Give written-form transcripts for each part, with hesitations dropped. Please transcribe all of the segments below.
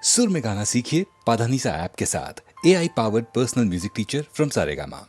सुर में गाना सीखिए पाधानीसा ऐप के साथ। AI powered personal music teacher from Saregama.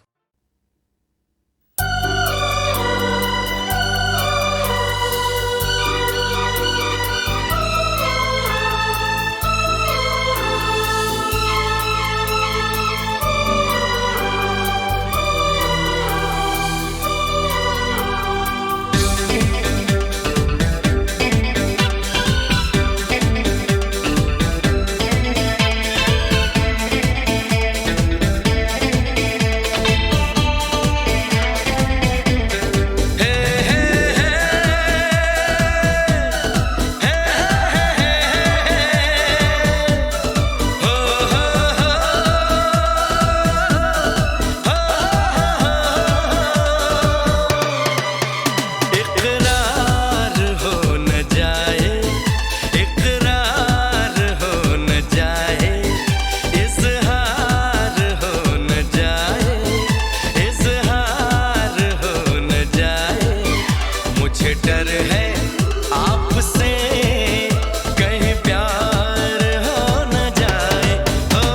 डर है आपसे कहीं प्यार हो न जाए। हो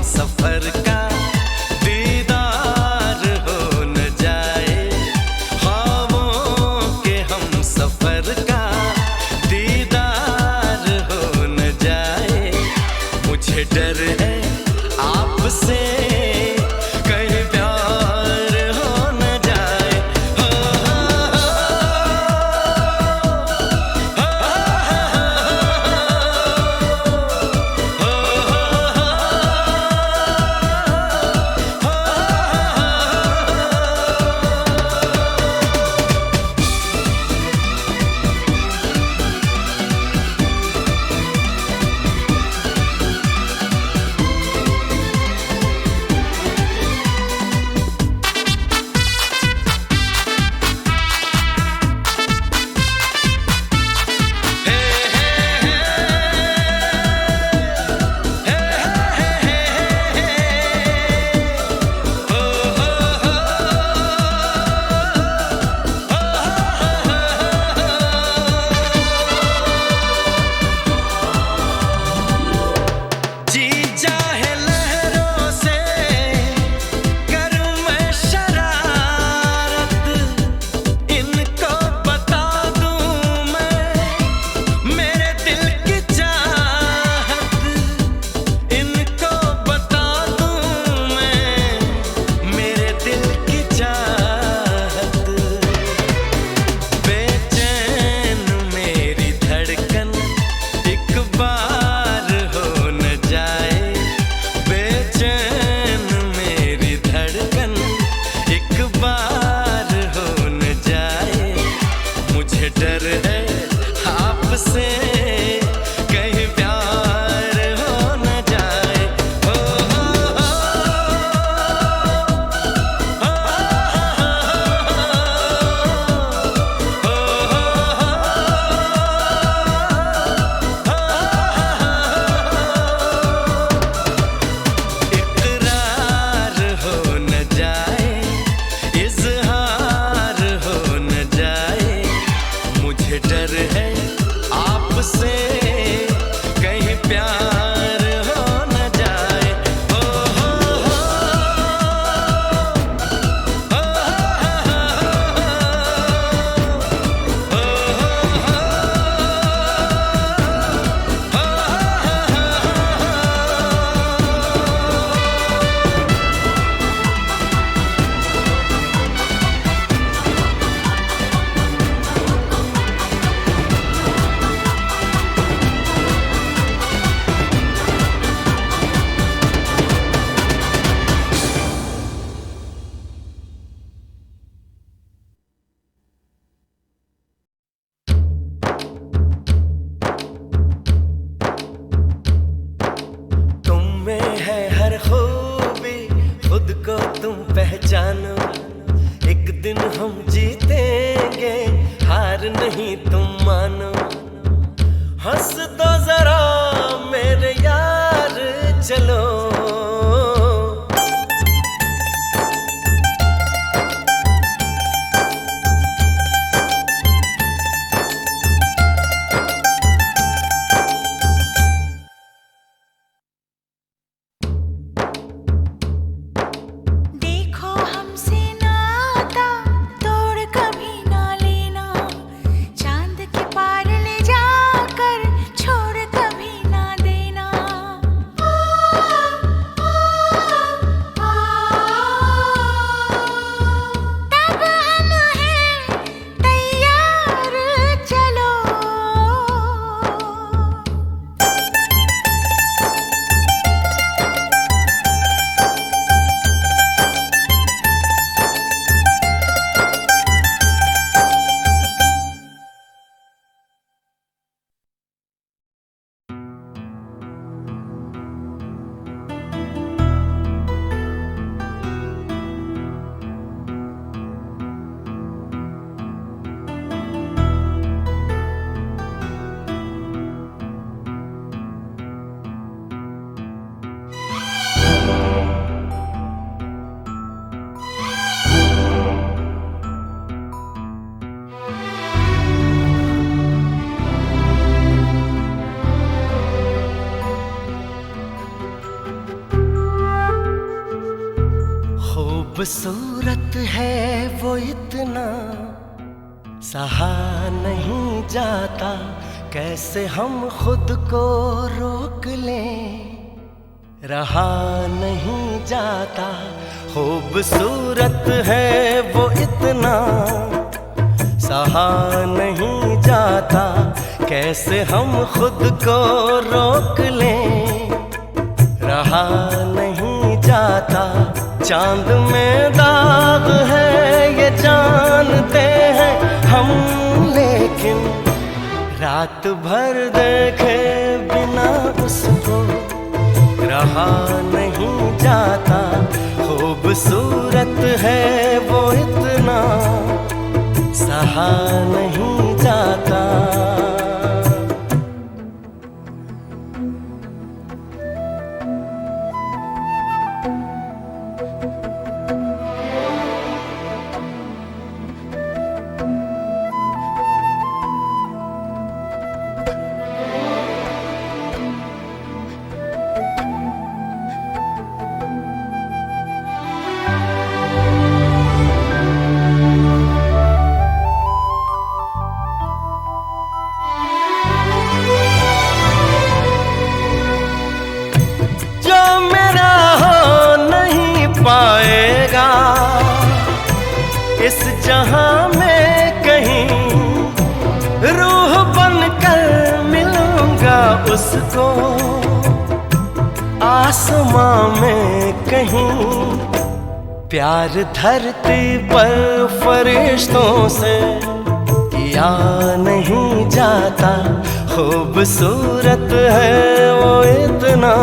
सफर का दीदार हो न जाए, ख्वाबों के हम सफर का दीदार हो न जाए। मुझे डर है आपसे कहीं प्यार हो न जाए। डर है आपसे कहीं प्यार हो न जाए। इकरार हो न जाए, इज़हार हो न जाए। मुझे डर है आपसे कहीं प्यार हो न जाए। हो नहीं तुम मानो, हंस दो जरा मेरे यार चलो। देखो हमसे नाता तोड़ कभी ना लेना, चांद के पार ले जाकर छोड़ कभी ना देना। तब हम हैं तैयार चलो। खूबसूरत है वो इतना, सहा नहीं जाता, कैसे हम खुद को रोक लें, रहा नहीं जाता। खूबसूरत है वो इतना, सहा नहीं जाता, कैसे हम खुद को रोक लें, रहा नहीं जाता। चांद में दाग है ये जानते हैं हम, लेकिन रात भर देखे बिना उसको रहा नहीं जाता। खूबसूरत है वो इतना, सहा नहीं जाता। पाएगा इस जहां में कहीं, रूह बनकर मिलूंगा उसको आसमां में कहीं। प्यार धरती पर फरिश्तों से किया नहीं जाता, खूबसूरत है वो इतना,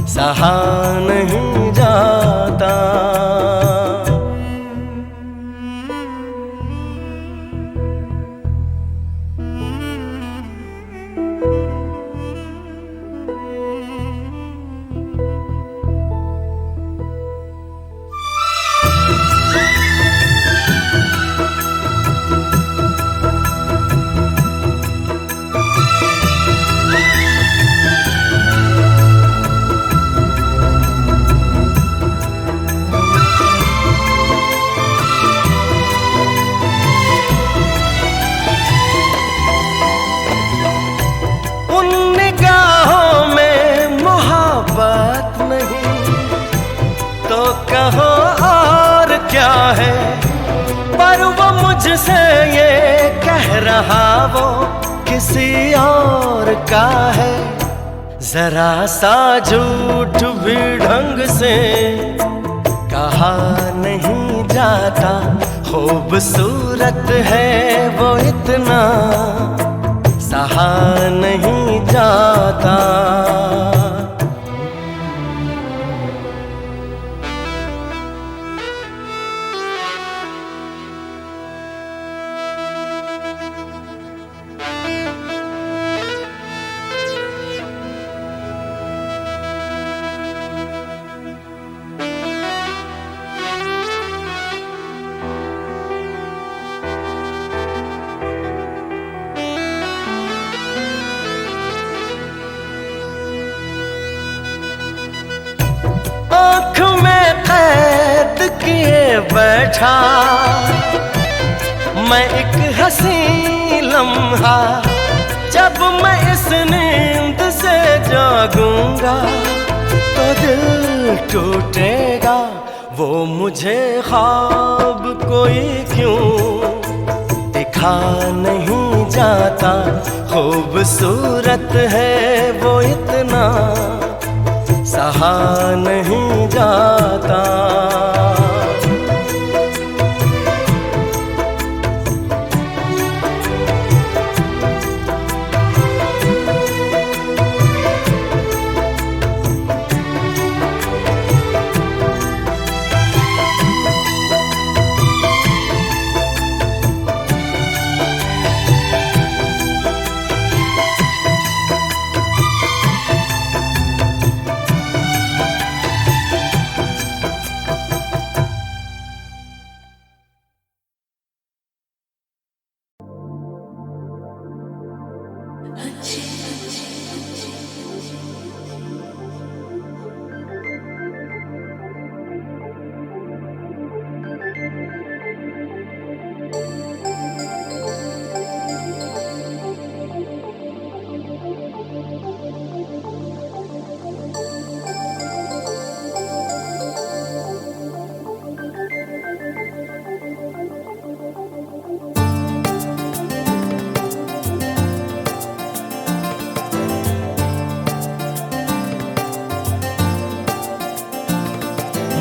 सहा नहीं जाता। कहो और क्या है, पर वो मुझसे ये कह रहा वो किसी और का है। जरा सा झूठ भी ढंग से कहा नहीं जाता, खूबसूरत है वो इतना, सहा नहीं जाता। लिए बैठा मैं एक हंसी लम्हा, जब मैं इस नींद से जागूंगा तो दिल टूटेगा। वो मुझे ख्वाब कोई क्यों दिखा नहीं जाता, खूबसूरत है वो इतना सहा नहीं जाता।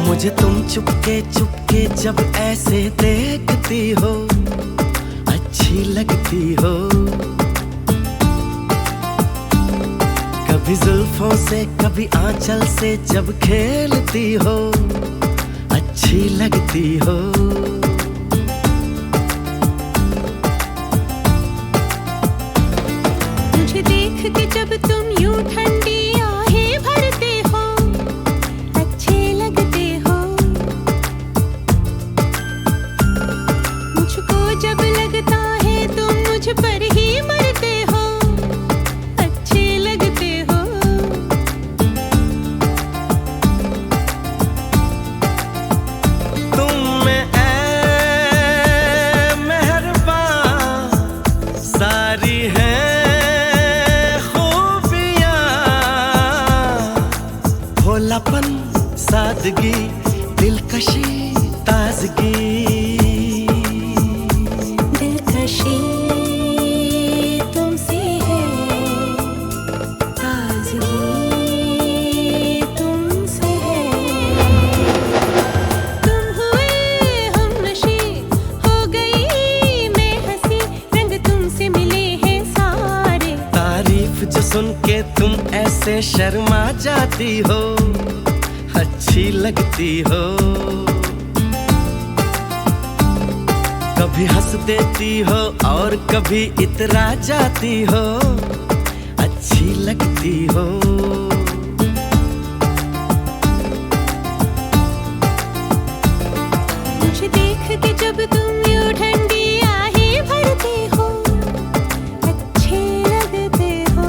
मुझे तुम चुपके चुपके जब ऐसे देखती हो, अच्छी लगती हो। कभी जुल्फों से कभी आंचल से जब खेलती हो, अच्छी लगती हो। मुझे देख के जब तुम यूं ठंडी आहें भरते हो, अच्छे लगते हो। मुझको जब लगता है तुम मुझ पर ही मरते हो, अच्छे लगते हो। तुम में ऐ मेहरबान सारी है भोलापन, सादगी, दिलकशी, ताजगी। दिलकशी तुमसे है, ताजगी तुमसे है। तुम हुए हमनशी, हो गई मैं हंसी, रंग तुमसे मिले हैं सारे। तारीफ जो सुन के तुम ऐसे शर्मा जाती हो, अच्छी लगती हो। कभी हंस देती हो और कभी इतरा जाती हो, अच्छी लगती हो। मुझे देख के जब तुम यूं ठंडी आहें भरते हो, अच्छे लगते हो।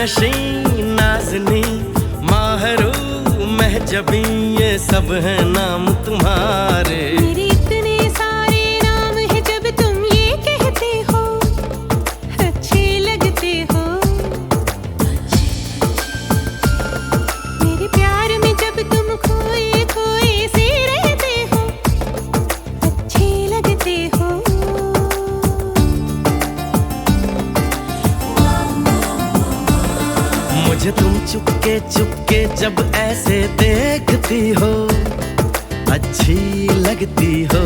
नशी नाज़नी माहरू महजबी ये सब है नाम तुम्हारे। मेरे इतने सारे नाम है जब तुम ये कहते हो अच्छे लगते हो। मेरे प्यार में जब तुम खोए खोए से रहते हो अच्छे लगते हो। मुझे तुम चुपके चुपके जब ऐसे देखती हो अच्छी लगती हो।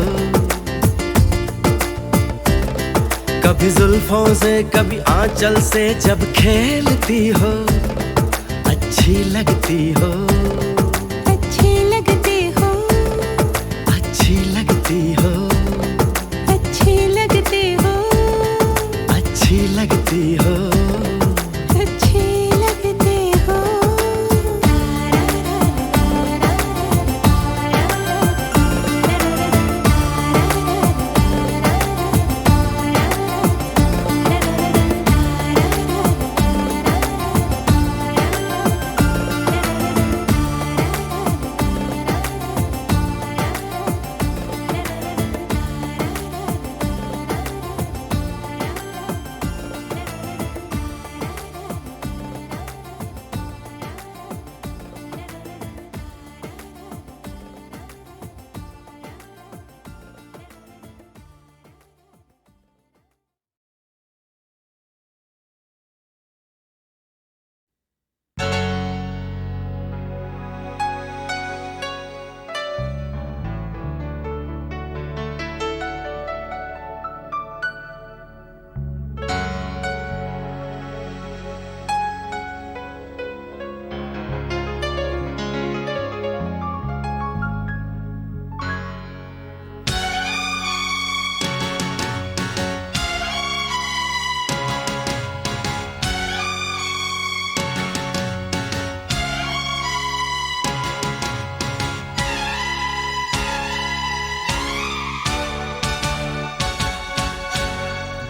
कभी जुल्फों से कभी आंचल से जब खेलती हो अच्छी लगती हो। अच्छे लगते हो। अच्छी लगती हो। अच्छे लगते हो। अच्छी लगती हो। अच्छे लगते हो।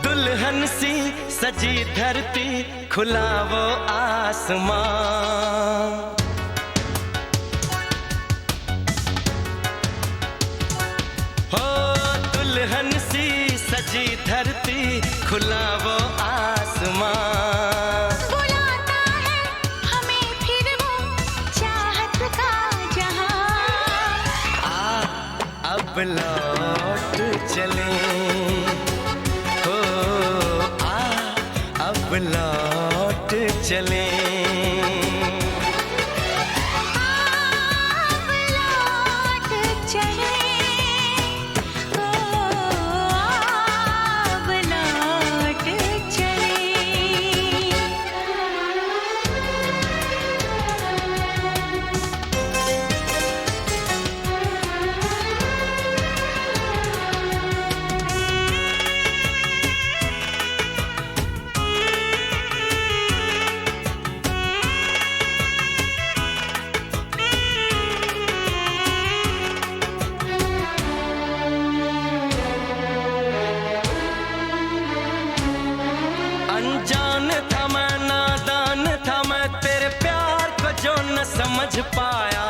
दुल्हन सी सजी धरती खुला वो आसमां। हो दुल्हन सी सजी धरती खुला वो आसमां। बुलाता है हमें फिर वो चाहत का जहां। अब लौट चले हो अब लौट चले। अब लौट चले। अब लौट चले। अनजान था मैं नादान था मैं तेरे प्यार को जो न समझ पाया।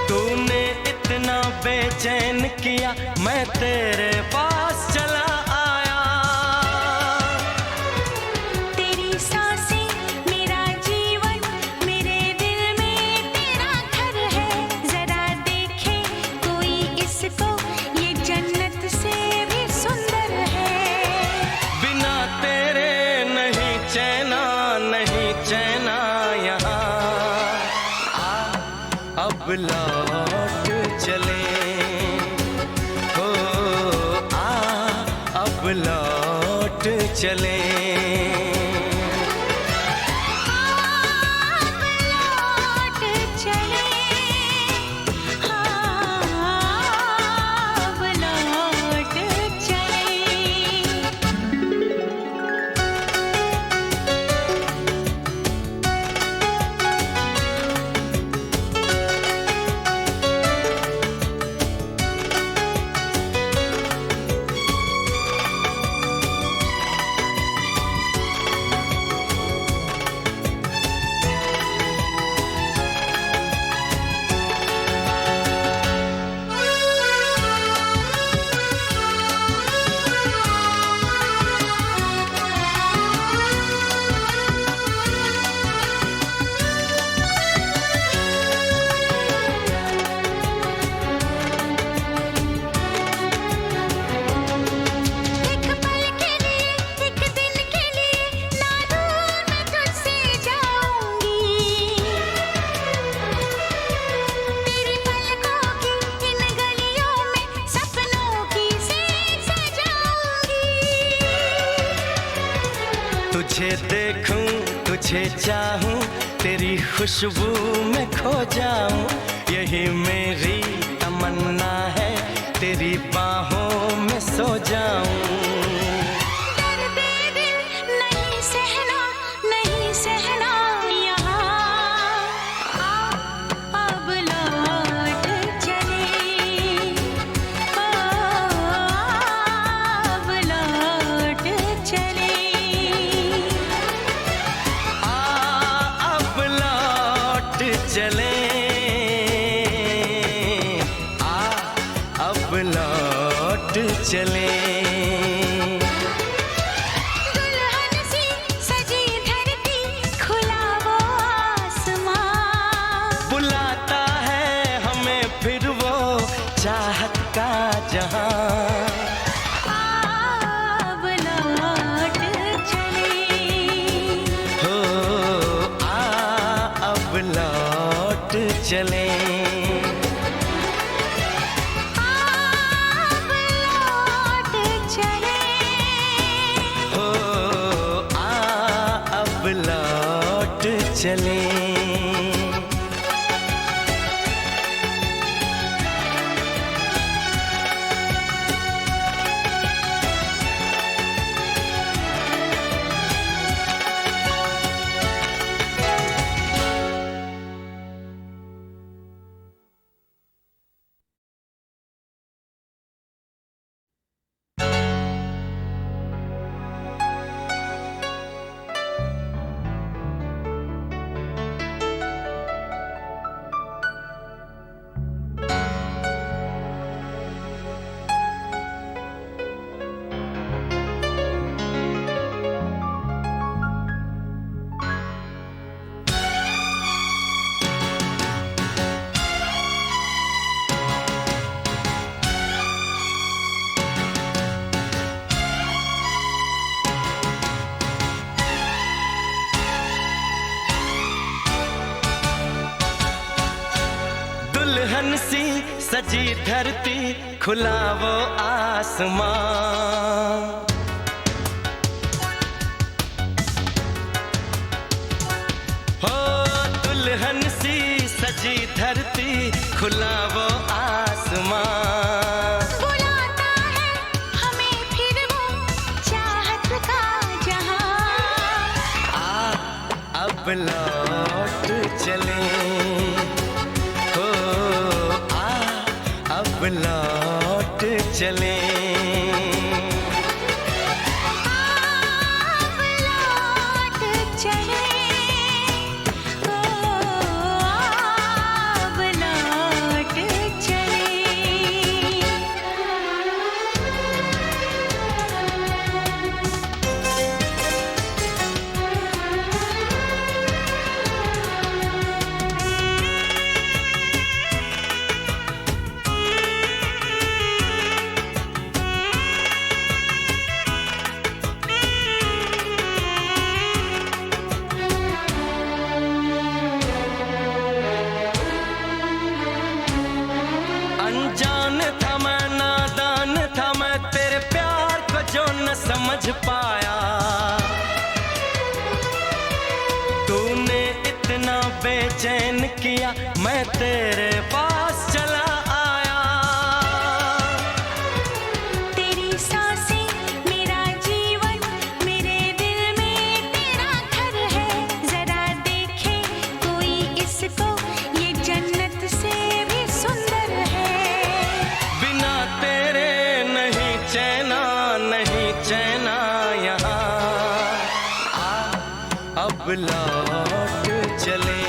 तूने इतना बेचैन किया मैं तेरे पास चला आया। तेरी सांसें मेरा जीवन मेरे दिल में तेरा घर है। जरा देखे कोई इसको ये जन्नत से भी सुंदर है। बिना तेरे नहीं चैना यहाँ। अब लौट चले हो अब लौट चले। अब लौट चले। अब लौट चले। तुझे देखूं तुझे चाहूं तेरी खुशबू में खो जाऊं, यही मेरी तमन्ना है तेरी बाहों में सो जाऊं। दर्द दिल नहीं सहना, नहीं सहना यहाँ, अब लौट चले, अब लौट चले। अब लौट चले, अब लौट चले। दुल्हन सी सजी धरती, खुला वो आसमां, बुलाता है हमें फिर वो चाहत का जहां। अब लौट चले, हो अब लौट चले। अब लौट चले। हो अब लौट चले। दुल्हन सी सजी धरती, खुला वो आसमां, हो दुल्हन सी सजी धरती, खुला वो आसमां। बुलाता है हमें फिर वो चाहत का जहां, अब लौट चले। हो अब लौट चले। अब लौट चले, अब लौट चले। अनजान था मैं, नादान था मैं, तेरे प्यार को जो न समझ पाया। तूने इतना बेचैन किया, मैं तेरे पास चला आया। तेरी सांसें मेरा जीवन, मेरे दिल में तेरा घर है, जरा देखे कोई इसको, ये जन्नत से भी सुंदर है। बिना तेरे नहीं चैना, नहीं चैना यहाँ। अब लौट चले।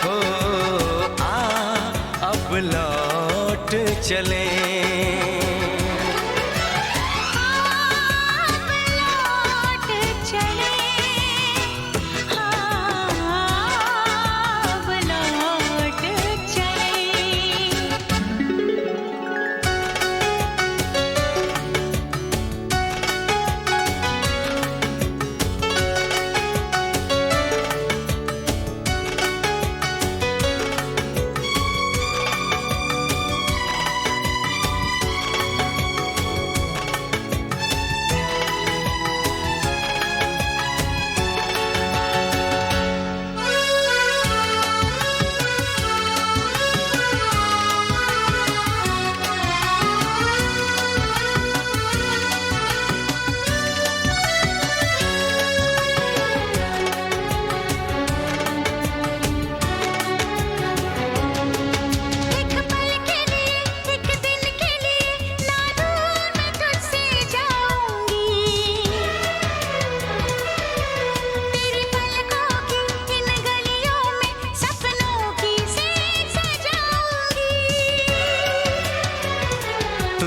हो अब लौट चले। अब लौट चले, अब लौट चले।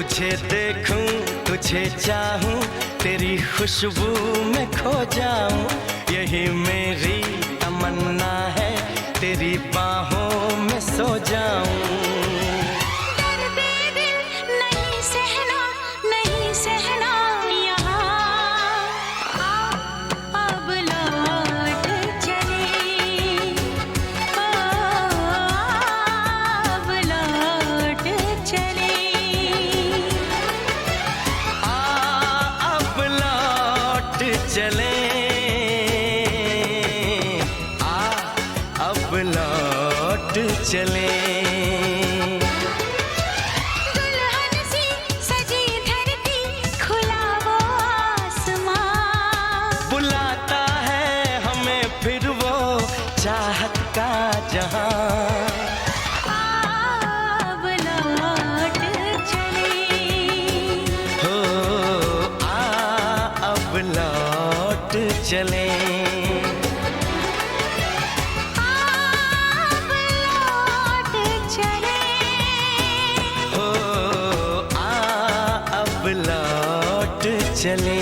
तुझे देखूं तुझे चाहूं तेरी खुशबू में खो जाऊं यही मेरी तमन्ना है तेरी बाहों में सो जाऊं दर्द दिल नहीं सहना यहाँ अब लौट चले अब लौट चले अब लौट चले अब लौट चले दुल्हन सी सजी धरती खुला वो आसमां बुलाता है हमें फिर वो चाहत का जहां अब लौट चले हो अब लौट चले अब लौट चले हो अब लौट चले